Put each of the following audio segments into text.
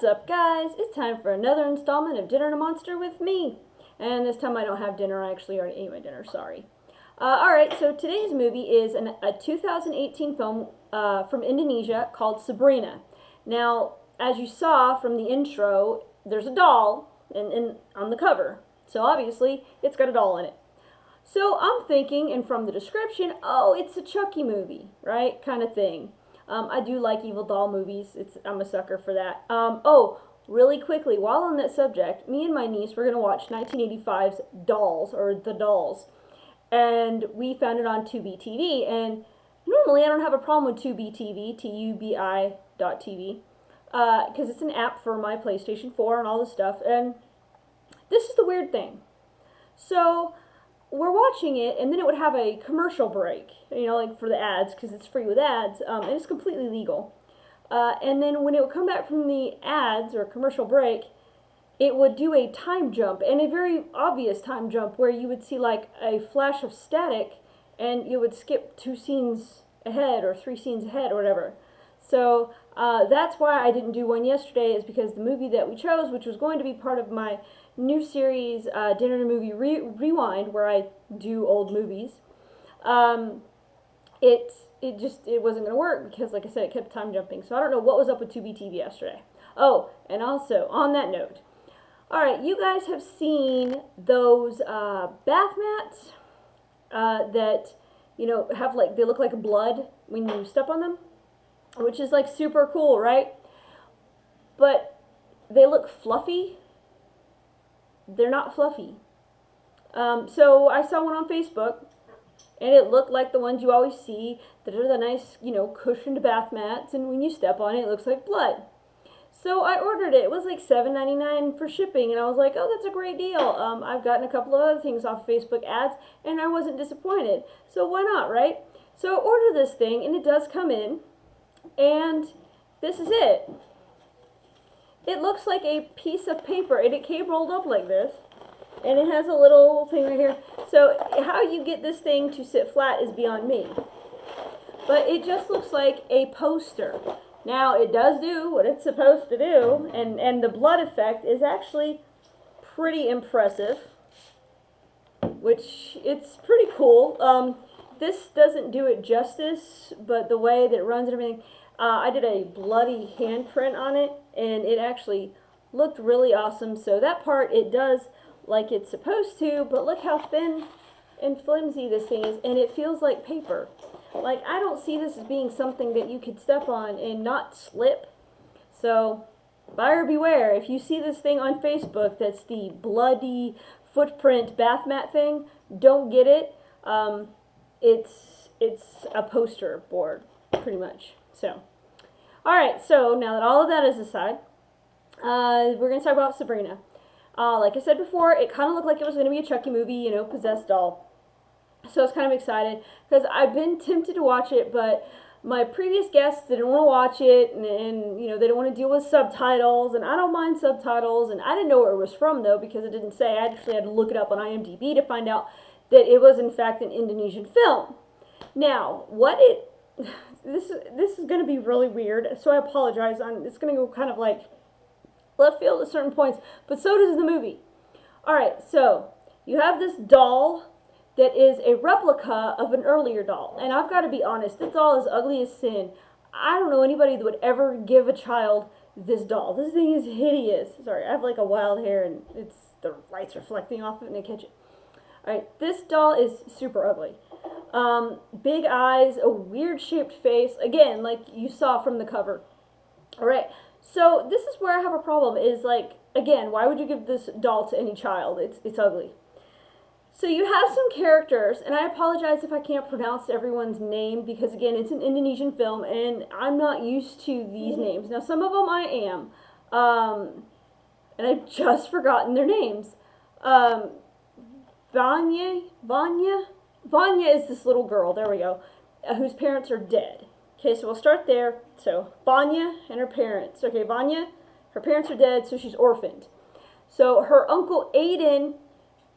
up, guys? It's time for another installment of Dinner and a Monster with me. And this time I don't have dinner. I actually already ate my dinner. Sorry. Alright, so today's movie is a 2018 film from Indonesia called Sabrina. Now, as you saw from the intro, there's a doll on the cover. So obviously, it's got a doll in it. So I'm thinking, and from the description, oh, it's a Chucky movie, right? Kind of thing. I do like evil doll movies. I'm a sucker for that. Oh, really quickly, while on that subject, me and my niece were going to watch 1985's Dolls, or The Dolls. And we found it on Tubi TV. And normally I don't have a problem with Tubi TV, Tubi.tv, because it's an app for my PlayStation 4 and all this stuff. And this is the weird thing. So we're watching it, and then it would have a commercial break, like for the ads, because it's free with ads, and it's completely legal. And then when it would come back from the ads or commercial break, it would do a time jump, and a very obvious time jump, where you would see like a flash of static, and you would skip 2 scenes ahead or 3 scenes ahead or whatever. So that's why I didn't do one yesterday, is because the movie that we chose, which was going to be part of my new series, Dinner and a Movie Rewind, where I do old movies, it wasn't going to work because, like I said, it kept time jumping. So I don't know what was up with Tubi TV yesterday. Oh, and also, on that note, alright, you guys have seen those bath mats that, have like, they look like blood when you step on them, which is like super cool, right? But they look fluffy. They're not fluffy. So I saw one on Facebook, and it looked like the ones you always see that are the nice, cushioned bath mats, and when you step on it, it looks like blood. So I ordered it. It was like $7.99 for shipping, and I was like, oh, that's a great deal. I've gotten a couple of other things off Facebook ads, and I wasn't disappointed. So why not, right? So I ordered this thing, and it does come in, and this is it. It looks like a piece of paper, and it came rolled up like this, and it has a little thing right here. So how you get this thing to sit flat is beyond me. But it just looks like a poster. Now, it does do what it's supposed to do, and the blood effect is actually pretty impressive, which it's pretty cool. This doesn't do it justice, but the way that it runs and everything, I did a bloody handprint on it, and it actually looked really awesome. So that part, it does like it's supposed to, but look how thin and flimsy this thing is, and it feels like paper. Like, I don't see this as being something that you could step on and not slip. So, buyer beware. If you see this thing on Facebook that's the bloody footprint bath mat thing, don't get it. It's a poster board, pretty much. So, alright, so now that all of that is aside, we're going to talk about Sabrina. Like I said before, it kind of looked like it was going to be a Chucky movie, possessed doll. So I was kind of excited, because I've been tempted to watch it, but my previous guests didn't want to watch it, and they didn't want to deal with subtitles, and I don't mind subtitles, and I didn't know where it was from, though, because it didn't say. I actually had to look it up on IMDb to find out that it was, in fact, an Indonesian film. Now, this is going to be really weird, so I apologize. It's going to go kind of like left field at certain points, but so does the movie. Alright, so you have this doll that is a replica of an earlier doll. And I've got to be honest, this doll is ugly as sin. I don't know anybody that would ever give a child this doll. This thing is hideous. Sorry, I have like a wild hair, and the light's reflecting off of it and I catch it. Alright, this doll is super ugly. Big eyes, a weird shaped face, again, like you saw from the cover. Alright, so this is where I have a problem, is like, again, why would you give this doll to any child? It's ugly. So you have some characters, and I apologize if I can't pronounce everyone's name, because again, it's an Indonesian film, and I'm not used to these names. Now, some of them I am, and I've just forgotten their names. Vanya is this little girl, there we go, whose parents are dead. Okay, so we'll start there. So, Vanya and her parents. Okay, Vanya, her parents are dead, so she's orphaned. So, her uncle Aiden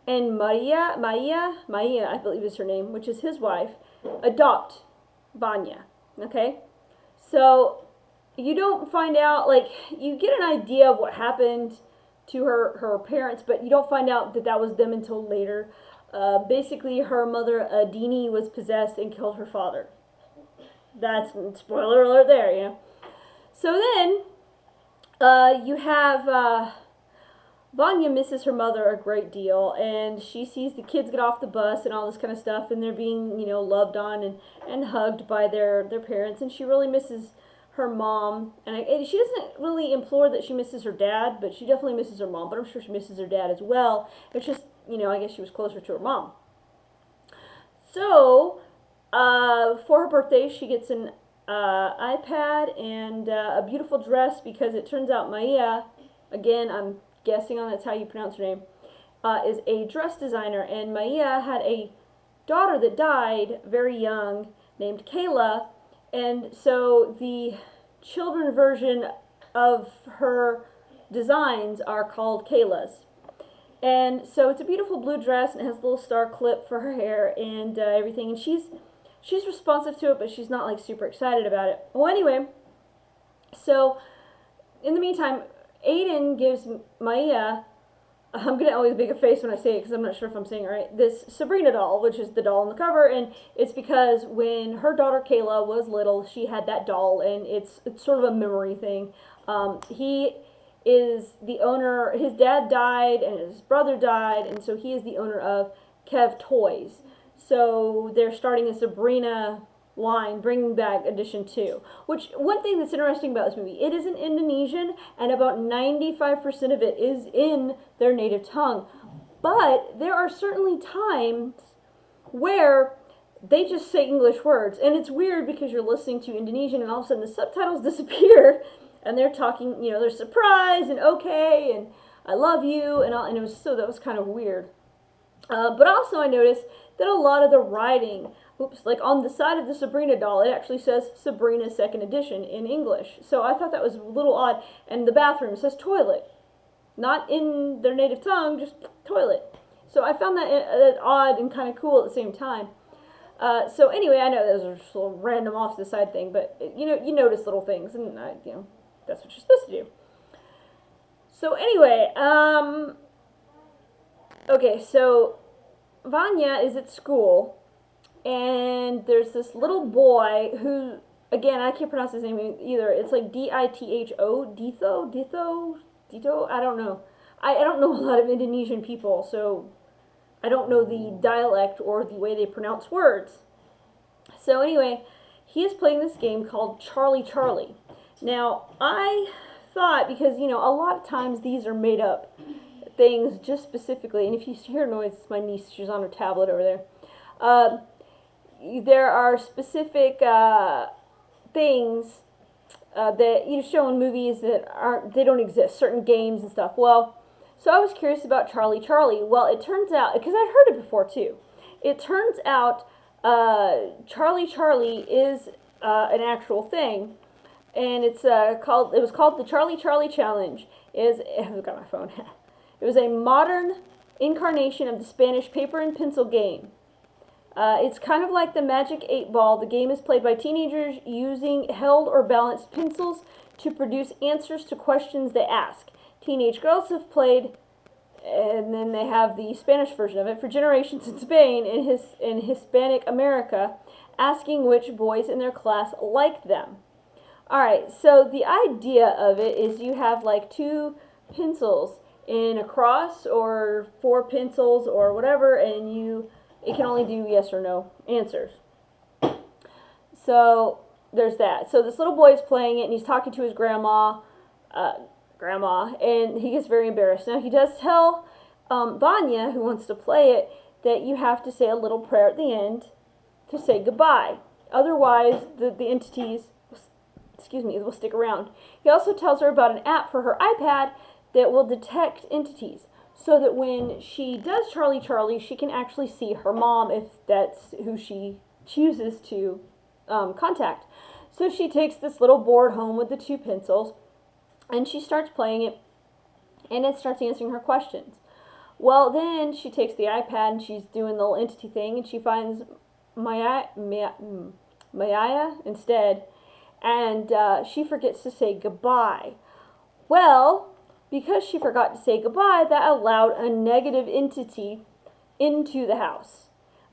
and Maya, I believe is her name, which is his wife, adopt Vanya, okay? So, you don't find out, like, you get an idea of what happened to her parents, but you don't find out that that was them until later. Basically, her mother, Adini, was possessed and killed her father. That's, spoiler alert there, you know. So then, you have, Vanya misses her mother a great deal, and she sees the kids get off the bus and all this kind of stuff, and they're being, you know, loved on and hugged by their parents, and she really misses her mom. And she doesn't really implore that she misses her dad, but she definitely misses her mom, but I'm sure she misses her dad as well. It's just, you know, I guess she was closer to her mom. So, for her birthday, she gets an iPad and a beautiful dress, because it turns out Maya, again, I'm guessing on that's how you pronounce her name, is a dress designer, and Maya had a daughter that died very young named Kayla, and so the children version of her designs are called Kayla's. And so it's a beautiful blue dress, and it has a little star clip for her hair and everything, and she's responsive to it, but she's not like super excited about it. Well, anyway, so in the meantime, Aiden gives Maya, I'm going to always make a face when I say it because I'm not sure if I'm saying it right, this Sabrina doll, which is the doll on the cover, and it's because when her daughter Kayla was little, she had that doll, and it's sort of a memory thing. He is the owner, his dad died and his brother died, and so he is the owner of Kev Toys. So they're starting a Sabrina line, Bringing Back Edition 2. Which, one thing that's interesting about this movie, it is in Indonesian, and about 95% of it is in their native tongue. But there are certainly times where they just say English words, and it's weird because you're listening to Indonesian and all of a sudden the subtitles disappear, and they're talking, you know, they're surprised and okay, and I love you, and all, and that was kind of weird. But also I noticed that a lot of the writing, like on the side of the Sabrina doll, it actually says Sabrina 2nd Edition in English. So I thought that was a little odd. And the bathroom says toilet. Not in their native tongue, just toilet. So I found that odd and kind of cool at the same time. So anyway, I know those are just a little random off the side thing, but you know, you notice little things, and you know, that's what you're supposed to do. So anyway, okay, so Vanya is at school, and there's this little boy who, again, I can't pronounce his name either. It's like Ditho, Dito, I don't know. I don't know a lot of Indonesian people, so I don't know the dialect or the way they pronounce words. So anyway, he is playing this game called Charlie Charlie. Now, I thought, because, you know, a lot of times these are made up things just specifically, and if you hear noise, it's my niece, she's on her tablet over there. There are specific things that you show in movies that they don't exist, certain games and stuff. Well, so I was curious about Charlie Charlie. Well, it turns out, because I'd heard it before too, it turns out Charlie Charlie is an actual thing, and it was called the Charlie Charlie Challenge. I've got my phone. It was a modern incarnation of the Spanish paper and pencil game. It's kind of like the Magic 8 Ball. The game is played by teenagers using held or balanced pencils to produce answers to questions they ask. Teenage girls have played, and then they have the Spanish version of it, for generations in Spain and Hispanic America, asking which boys in their class liked them. Alright, so the idea of it is you have like 2 pencils in a cross, or 4 pencils, or whatever, and it can only do yes or no answers. So there's that. So this little boy is playing it, and he's talking to his grandma, and he gets very embarrassed. Now he does tell Vanya, who wants to play it, that you have to say a little prayer at the end to say goodbye. Otherwise, the entities, will stick around. He also tells her about an app for her iPad that will detect entities, so that when she does Charlie Charlie, she can actually see her mom if that's who she chooses to contact. So she takes this little board home with the 2 pencils, and she starts playing it, and it starts answering her questions. Well, then she takes the iPad, and she's doing the little entity thing, and she finds Maya instead, and she forgets to say goodbye. Well, because she forgot to say goodbye, that allowed a negative entity into the house.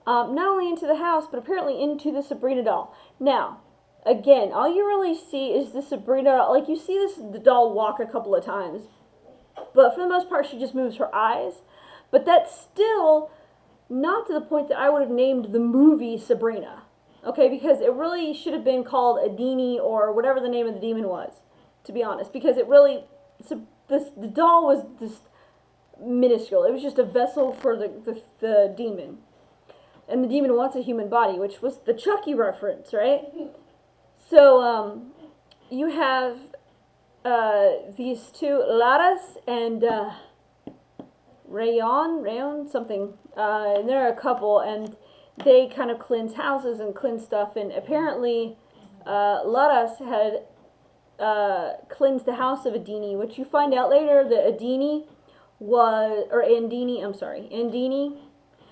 Not only into the house, but apparently into the Sabrina doll. Now, again, all you really see is the Sabrina doll. Like, you see the doll walk a couple of times, but for the most part, she just moves her eyes. But that's still not to the point that I would have named the movie Sabrina. Okay, because it really should have been called Adini or whatever the name of the demon was, to be honest. Because it really, the doll was just minuscule. It was just a vessel for the demon. And the demon wants a human body, which was the Chucky reference, right? So, you have these two, Laras and Rayon, something. And they're a couple, and they kind of cleanse houses and cleanse stuff. And apparently, Laras had cleansed the house of Adini, which you find out later that Andini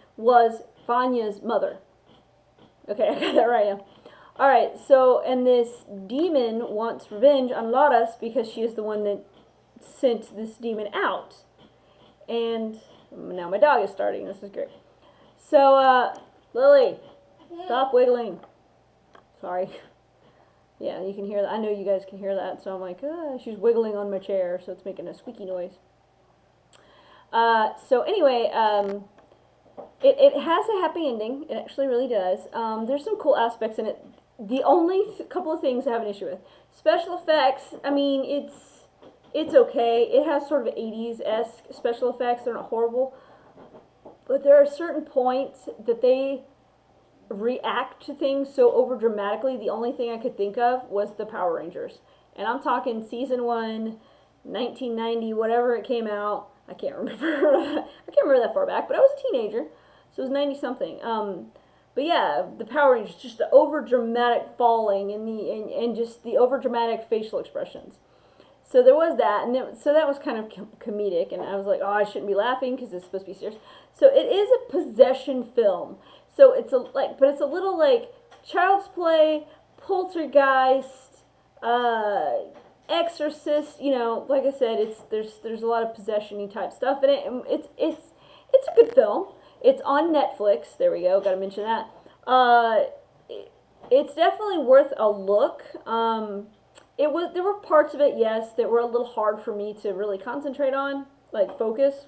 was Vanya's mother. Okay, I got that right now. Alright, so, and this demon wants revenge on Laras because she is the one that sent this demon out. And now my dog is starting. This is great. So, Lily, stop wiggling. Sorry. Yeah, you can hear that. I know you guys can hear that. So I'm like, she's wiggling on my chair, so it's making a squeaky noise. So anyway, it has a happy ending. It actually really does. There's some cool aspects in it. The only couple of things I have an issue with. Special effects, I mean, it's okay. It has sort of 80s-esque special effects. They're not horrible. But there are certain points that they react to things so over dramatically. The only thing I could think of was the Power Rangers. And I'm talking season 1, 1990, whatever it came out. I can't remember. I can't remember that far back, but I was a teenager, so it was 90-something. But yeah, the Power Rangers, just the over-dramatic falling and just the over-dramatic facial expressions. So there was that, and so that was kind of comedic, and I was like, oh, I shouldn't be laughing because it's supposed to be serious. So it is a possession film. So it's but it's a little like Child's Play, Poltergeist, Exorcist. You know, like I said, there's a lot of possession-y type stuff in it, and it's a good film. It's on Netflix. There we go. Got to mention that. It's definitely worth a look. There were parts of it, yes, that were a little hard for me to really concentrate on, like focus.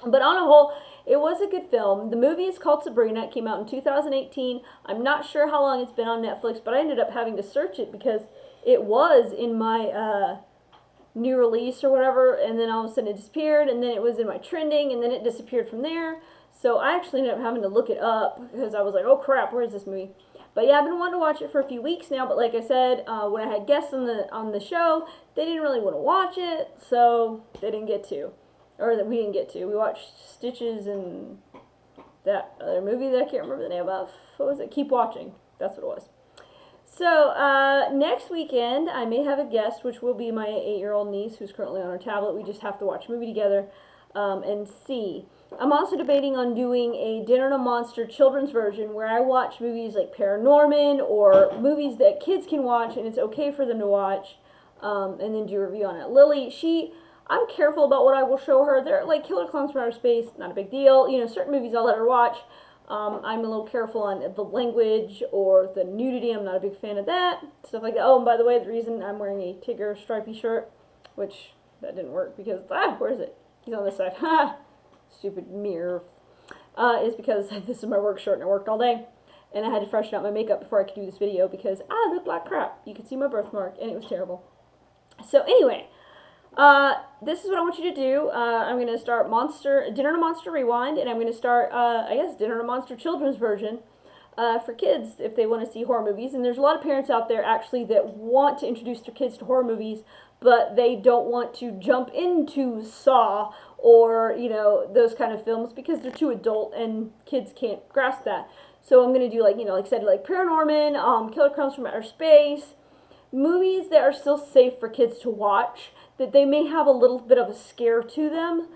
But on a whole, it was a good film. The movie is called Sabrina. It came out in 2018. I'm not sure how long it's been on Netflix, but I ended up having to search it because it was in my new release or whatever, and then all of a sudden it disappeared, and then it was in my trending, and then it disappeared from there. So I actually ended up having to look it up because I was like, oh crap, where is this movie? But yeah, I've been wanting to watch it for a few weeks now, but like I said, when I had guests on the show, they didn't really want to watch it, so they didn't get to. Or that we didn't get to. We watched Stitches and that other movie that I can't remember the name of. What was it? Keep Watching. That's what it was. So, next weekend, I may have a guest, which will be my 8-year-old niece, who's currently on her tablet. We just have to watch a movie together and see. I'm also debating on doing a Dinner and a Monster children's version where I watch movies like Paranorman or movies that kids can watch and it's okay for them to watch, and then do a review on it. Lily, I'm careful about what I will show her. They're like Killer Clowns from Outer Space, not a big deal. You know, certain movies I'll let her watch. I'm a little careful on the language or the nudity. I'm not a big fan of that. Stuff like that. Oh, and by the way, the reason I'm wearing a Tigger stripy shirt, which that didn't work because, where is it? He's on this side. Ha! Stupid mirror. Is because this is my work shirt and I worked all day. And I had to freshen out my makeup before I could do this video because I looked like crap. You could see my birthmark and it was terrible. So anyway, this is what I want you to do. I'm going to start Dinner and a Monster Rewind, and I'm going to start, I guess, Dinner and a Monster children's version for kids if they want to see horror movies. And there's a lot of parents out there, actually, that want to introduce their kids to horror movies, but they don't want to jump into Saw or, you know, those kind of films because they're too adult and kids can't grasp that. So I'm going to do, like, you know, like I said, like Paranorman, Killer Clowns from Outer Space, movies that are still safe for kids to watch, that they may have a little bit of a scare to them.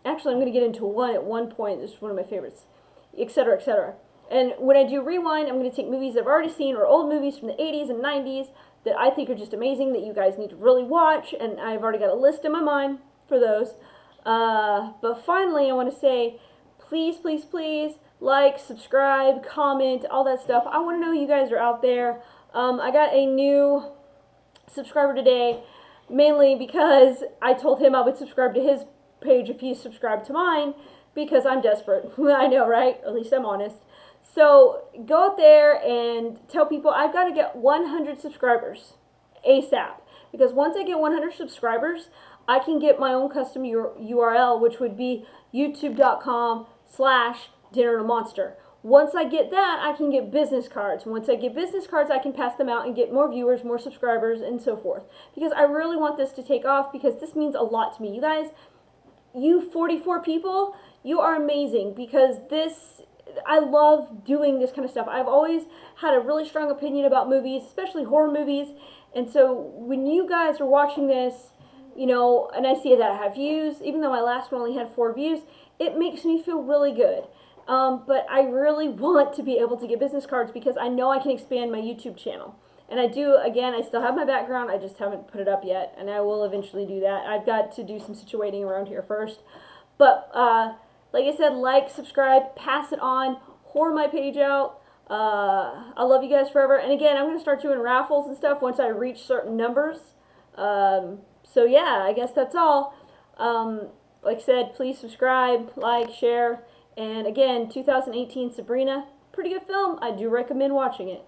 Actually, I'm going to get into one at one point. This is one of my favorites, etc., etc. And when I do rewind, I'm going to take movies I've already seen or old movies from the 80s and 90s that I think are just amazing that you guys need to really watch, and I've already got a list in my mind for those. But finally, I want to say, please, please, please, like, subscribe, comment, all that stuff. I want to know you guys are out there. I got a new subscriber today, mainly because I told him I would subscribe to his page if he subscribed to mine, because I'm desperate. I know, right? At least I'm honest. So go out there and tell people I've got to get 100 subscribers ASAP. Because once I get 100 subscribers, I can get my own custom URL, which would be youtube.com/dinner-and-a-monster. Once I get that, I can get business cards. Once I get business cards, I can pass them out and get more viewers, more subscribers, and so forth. Because I really want this to take off, because this means a lot to me. You guys, you 44 people, you are amazing, because I love doing this kind of stuff. I've always had a really strong opinion about movies, especially horror movies. And so when you guys are watching this, you know, and I see that I have views, even though my last one only had 4 views, it makes me feel really good. But I really want to be able to get business cards, because I know I can expand my YouTube channel. And I do, again, I still have my background, I just haven't put it up yet, and I will eventually do that. I've got to do some situating around here first. But, like I said, like, subscribe, pass it on, whore my page out. I love you guys forever. And again, I'm going to start doing raffles and stuff once I reach certain numbers. So yeah, I guess that's all. Like I said, please subscribe, like, share. And again, 2018 Sabrina, pretty good film. I do recommend watching it.